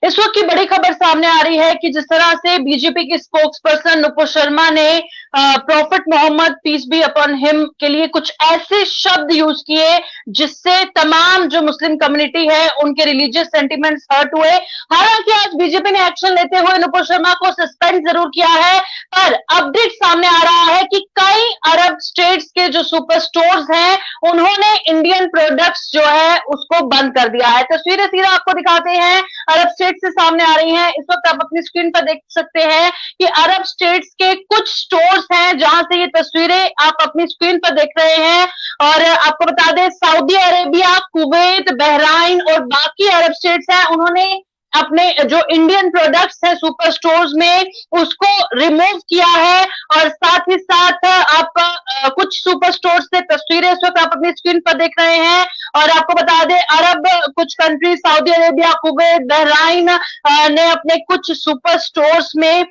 इस वक्त की बड़ी खबर सामने आ रही है कि जिस तरह से बीजेपी के स्पोक्स पर्सन नुपुर शर्मा ने prophet Muhammad peace be upon him के लिए कुछ ऐसे शब्द यूज किए जिससे तमाम जो मुस्लिम कम्युनिटी है उनके रिलीजियस सेंटिमेंट्स हर्ट हुए। हालांकि आज बीजेपी ने एक्शन लेते हुए नुपुर शर्मा को सस्पेंड जरूर किया है, पर अपडेट सामने आ रहा है कि कई अरब स्टेट्स के जो सुपर स्टोर्स हैं उन्होंने इंडियन प्रोडक्ट्स जो है उसको बंद कर दिया है। तस्वीरें सीधा आपको दिखाते हैं, अरब स्टेट से सामने आ रही हैं। इस वक्त आप अपनी स्क्रीन पर देख सकते हैं कि अरब स्टेट्स के कुछ स्टोर्स हैं जहां से ये तस्वीरें आप अपनी स्क्रीन पर देख रहे हैं। और आपको बता दें, सऊदी अरेबिया, कुवैत, बहराइन और बाकी अरब स्टेट्स हैं, उन्होंने अपने जो इंडियन प्रोडक्ट्स है सुपर स्टोर्स में उसको रिमूव किया है। और साथ ही साथ आप कुछ सुपर स्टोर्स से तस्वीरें इस वक्त आप अपनी स्क्रीन पर देख रहे हैं। और आपको बता दें, अरब कुछ country Saudi Arabia, Kuwait, Bahrain ने अपने कुछ सुपर स्टोर्स में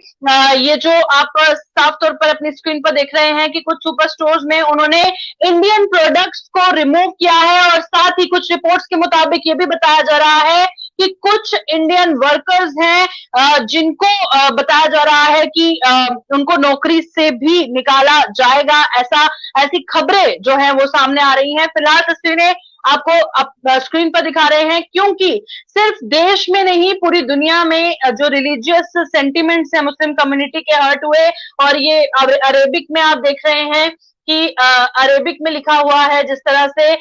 ये जो आप साफ तौर पर अपनी स्क्रीन पर देख रहे हैं कि कुछ सुपर स्टोर्स में उन्होंने इंडियन प्रोडक्ट्स को रिमूव किया है। और साथ ही कुछ रिपोर्ट्स के मुताबिक ये भी बताया जा रहा है कि कुछ इंडियन वर्कर्स हैं जिनको बताया जा रहा है कि उनको नौकरी से भी निकाला जाएगा। ऐसी खबरें जो है वो सामने आ रही हैं। फिलहाल तस्वीरें आपको स्क्रीन पर दिखा रहे हैं, क्योंकि सिर्फ देश में नहीं पूरी दुनिया में जो रिलीजियस सेंटिमेंट्स है मुस्लिम कम्युनिटी के हर्ट हुए। और ये अरेबिक में आप देख रहे हैं कि अरेबिक में लिखा हुआ है जिस तरह से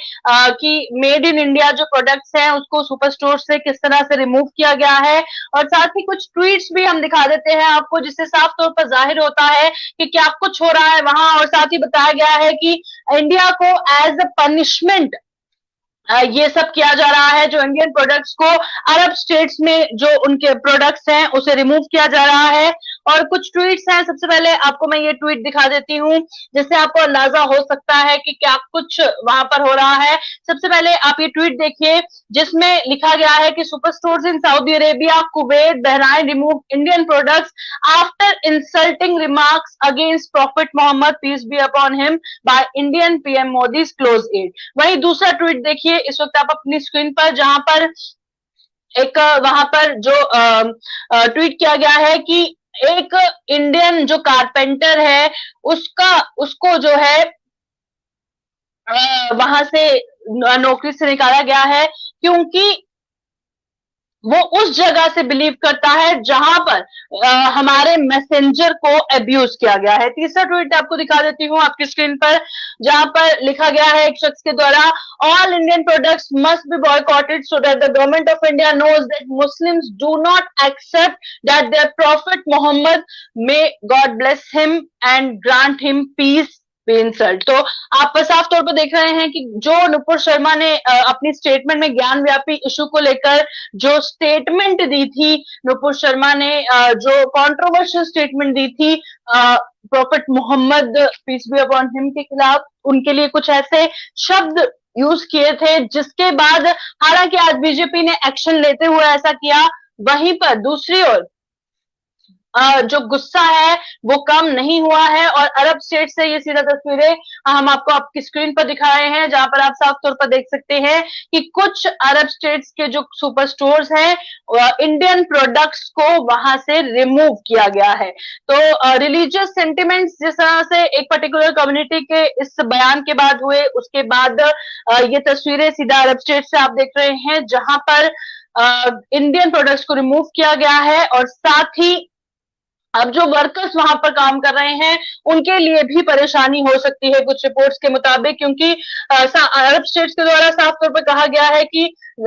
कि मेड इन इंडिया जो प्रोडक्ट्स हैं उसको सुपर स्टोर से किस तरह से रिमूव किया गया है। और साथ ही कुछ ट्वीट्स भी हम दिखा देते हैं आपको, जिससे साफ तौर पर जाहिर होता है कि क्या कुछ हो रहा है वहां। और साथ ही बताया गया है कि इंडिया को एज अ पनिशमेंट ये सब किया जा रहा है, जो इंडियन प्रोडक्ट्स को अरब स्टेट्स में जो उनके प्रोडक्ट्स हैं उसे रिमूव किया जा रहा है। और कुछ ट्वीट्स हैं, सबसे पहले आपको मैं ये ट्वीट दिखा देती हूँ जिससे आपको अंदाजा हो सकता है कि क्या कुछ वहां पर हो रहा है। सबसे पहले आप ये ट्वीट देखिए जिसमें लिखा गया है कि super stores in Saudi Arabia, Kuwait, Bahrain remove Indian products after insulting remarks against prophet Muhammad peace be upon him by Indian PM Modi's close aide. वहीं दूसरा ट्वीट देखिए इस वक्त आप अपनी स्क्रीन पर, जहां पर एक वहां पर जो ट्वीट किया गया है कि एक इंडियन जो कारपेंटर है उसको जो है वहां से नौकरी से निकाला गया है, क्योंकि वो उस जगह से बिलीव करता है जहां पर हमारे मैसेंजर को अब्यूज किया गया है। तीसरा ट्वीट आपको दिखा देती हूँ आपकी स्क्रीन पर, जहां पर लिखा गया है एक शख्स के द्वारा, all Indian products must be boycotted so that the government of India knows that Muslims do not accept that their prophet Muhammad may God bless him and grant him peace insult. तो आप साफ तौर पर देख रहे हैं कि जो नुपुर शर्मा ने अपनी स्टेटमेंट में ज्ञान व्यापी इशू को लेकर जो स्टेटमेंट दी थी, नुपुर शर्मा ने जो कंट्रोवर्शियल स्टेटमेंट दी थी prophet Muhammad peace be upon him के खिलाफ, उनके लिए कुछ ऐसे शब्द यूज किए थे जिसके बाद हालांकि आज बीजेपी ने एक्शन लेते हुए ऐसा किया। वहीं पर दूसरी ओर जो गुस्सा है वो कम नहीं हुआ है। और अरब स्टेट से ये सीधा तस्वीरें हम आपको आपकी स्क्रीन पर दिखा रहे हैं, जहां पर आप साफ तौर पर देख सकते हैं कि कुछ अरब स्टेट्स के जो सुपर स्टोर्स हैं इंडियन प्रोडक्ट्स को वहां से रिमूव किया गया है। तो रिलीजियस सेंटिमेंट्स जिस तरह से एक पर्टिकुलर कम्युनिटी के इस बयान के बाद हुए, उसके बाद ये तस्वीरें सीधा अरब स्टेट से आप देख रहे हैं जहां पर इंडियन प्रोडक्ट्स को रिमूव किया गया है। और साथ ही अब जो वर्कर्स वहां पर काम कर रहे हैं उनके लिए भी परेशानी हो सकती है कुछ रिपोर्ट्स के मुताबिक, क्योंकि अरब स्टेट्स के द्वारा साफ तौर पर कहा गया है कि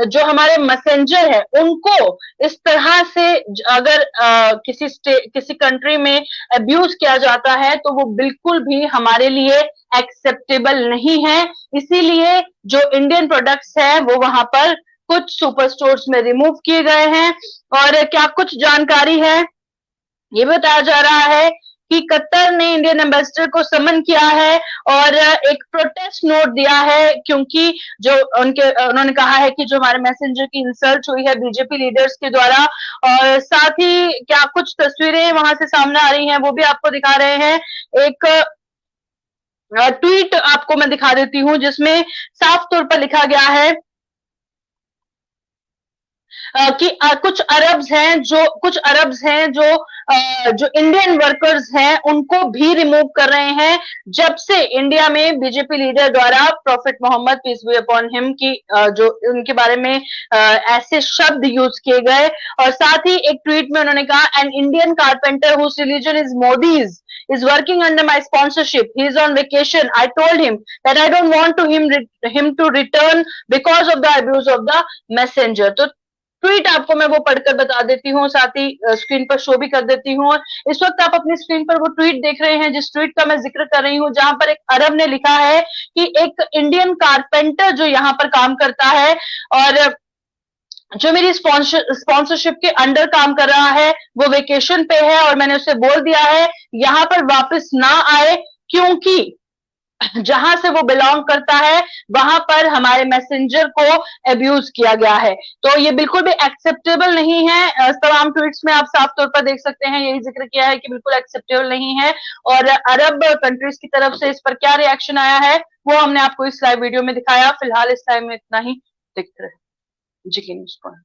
जो हमारे मैसेंजर है उनको इस तरह से अगर किसी कंट्री में अब्यूज किया जाता है तो वो बिल्कुल भी हमारे लिए एक्सेप्टेबल नहीं है। इसीलिए जो इंडियन प्रोडक्ट्स है वो वहां पर कुछ सुपर स्टोर्स में रिमूव किए गए हैं। और क्या कुछ जानकारी है, ये बताया जा रहा है कि कतर ने इंडियन एम्बेसडर को समन किया है और एक प्रोटेस्ट नोट दिया है, क्योंकि जो उन्होंने कहा है कि जो हमारे मैसेंजर की इंसल्ट हुई है बीजेपी लीडर्स के द्वारा। और साथ ही क्या कुछ तस्वीरें वहां से सामने आ रही हैं वो भी आपको दिखा रहे हैं। एक ट्वीट आपको मैं दिखा देती हूँ जिसमें साफ तौर पर लिखा गया है कि कुछ अरब्स हैं जो इंडियन वर्कर्स हैं उनको भी रिमूव कर रहे हैं, जब से इंडिया में बीजेपी लीडर द्वारा prophet Muhammad peace be upon him की जो उनके बारे में ऐसे शब्द यूज किए गए। और साथ ही एक ट्वीट में उन्होंने कहा, an Indian carpenter whose religion is Modi's is working under my sponsorship. He is on vacation. I told him that I don't want him to return because of the abuse of the messenger. तो tweet आपको मैं वो पढ़कर बता देती हूँ, साथ ही screen पर शो भी कर देती हूँ। और इस वक्त आप अपनी स्क्रीन पर वो ट्वीट देख रहे हैं जिस ट्वीट का मैं जिक्र कर रही हूँ, जहां पर एक अरब ने लिखा है कि एक इंडियन कारपेंटर जो यहाँ पर काम करता है और जो मेरी स्पॉन्सरशिप के अंडर काम कर रहा है, वो वेकेशन पे है और मैंने उसे बोल दिया है यहाँ पर वापस ना आए, क्योंकि जहां से वो बिलोंग करता है वहां पर हमारे मैसेंजर को अब्यूज किया गया है। तो ये बिल्कुल भी एक्सेप्टेबल नहीं है। तमाम ट्वीट्स में आप साफ तौर पर देख सकते हैं यही जिक्र किया है कि बिल्कुल एक्सेप्टेबल नहीं है। और अरब कंट्रीज की तरफ से इस पर क्या रिएक्शन आया है वो हमने आपको इस लाइव वीडियो में दिखाया। फिलहाल इस लाइव में इतना ही। देखते रहे जी के न्यूज़ पॉइंट।